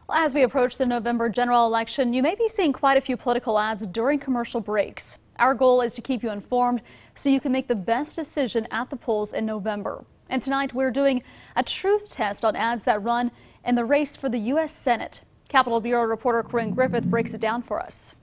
Well, as we approach the November general election, you may be seeing quite a few political ads during commercial breaks. Our goal is to keep you informed so you can make the best decision at the polls in November. And tonight we're doing a truth test on ads that run in the race for the U.S. Senate. Capitol Bureau reporter Corinne Griffith breaks it down for us.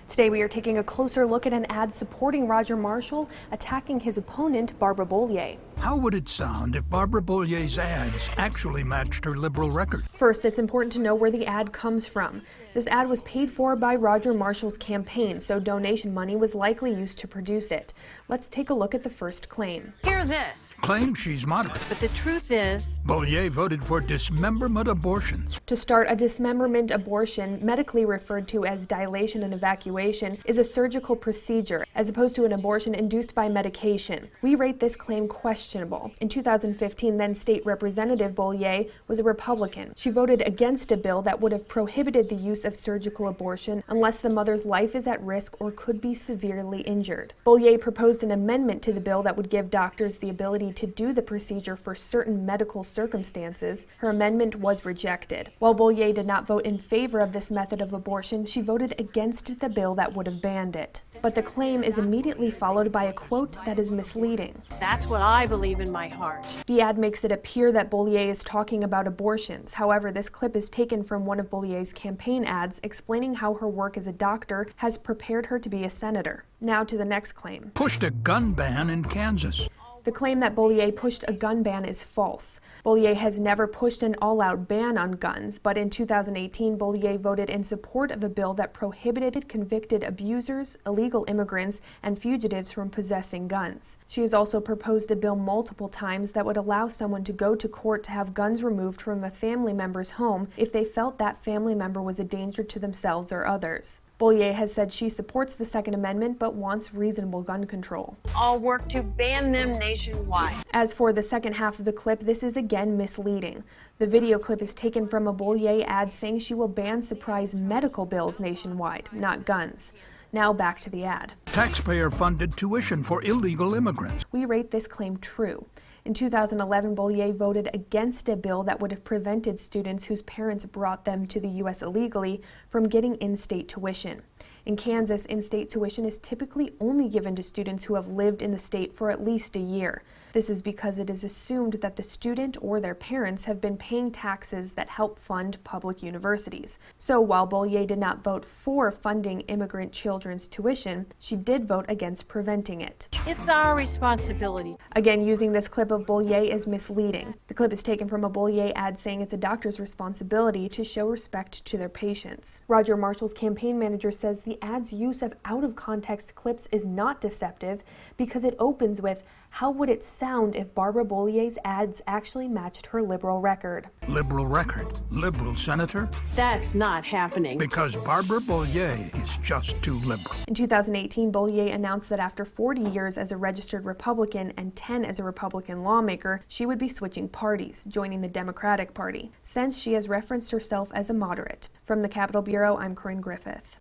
Today we are taking a closer look at an ad supporting Roger Marshall attacking his opponent, Barbara Bollier. How would it sound if Barbara Bollier's ads actually matched her liberal record? First, it's important to know where the ad comes from. This ad was paid for by Roger Marshall's campaign, so donation money was likely used to produce it. Let's take a look at the first claim. Hear this. Claims she's moderate. But the truth is, Bollier voted for dismemberment abortions. To start, a dismemberment abortion, medically referred to as dilation and evacuation, is a surgical procedure, as opposed to an abortion induced by medication. We rate this claim questionable. In 2015, then State Representative Bollier was a Republican. She voted against a bill that would have prohibited the use of surgical abortion unless the mother's life is at risk or could be severely injured. Bollier proposed an amendment to the bill that would give doctors the ability to do the procedure for certain medical circumstances. Her amendment was rejected. While Bollier did not vote in favor of this method of abortion, she voted against the bill that would have banned it. But the claim is immediately followed by a quote that is misleading. that's what I believe in my heart. The ad makes it appear that Bollier is talking about abortions. However, this clip is taken from one of Bollier's campaign ads explaining how her work as a doctor has prepared her to be a senator. Now to the next claim. Pushed a gun ban in Kansas. The claim that Bollier pushed a gun ban is false. Bollier has never pushed an all-out ban on guns, but in 2018, Bollier voted in support of a bill that prohibited convicted abusers, illegal immigrants, and fugitives from possessing guns. She has also proposed a bill multiple times that would allow someone to go to court to have guns removed from a family member's home if they felt that family member was a danger to themselves or others. Bollier has said she supports the Second Amendment but wants reasonable gun control. I'll work to ban them nationwide. As for the second half of the clip, this is again misleading. The video clip is taken from a Bollier ad saying she will ban surprise medical bills nationwide, not guns. Now back to the ad. Taxpayer-funded tuition for illegal immigrants. We rate this claim true. In 2011, Bollier voted against a bill that would have prevented students whose parents brought them to the U.S. illegally from getting in-state tuition. In Kansas, in-state tuition is typically only given to students who have lived in the state for at least a year. This is because it is assumed that the student or their parents have been paying taxes that help fund public universities. So while Bollier did not vote for funding immigrant children's tuition, she did vote against preventing it. It's our responsibility. Again, using this clip of Bollier is misleading. The clip is taken from a Bollier ad saying it's a doctor's responsibility to show respect to their patients. Roger Marshall's campaign manager says the ad's use of out-of-context clips is not deceptive because it opens with, "How would it sound if Barbara Bollier's ads actually matched her liberal record?" Liberal record? Liberal senator? That's not happening. Because Barbara Bollier is just too liberal. In 2018, Bollier announced that after 40 years as a registered Republican and 10 as a Republican lawmaker, she would be switching parties, joining the Democratic Party. Since she has referenced herself as a moderate. From the Capitol Bureau, I'm Corinne Griffith.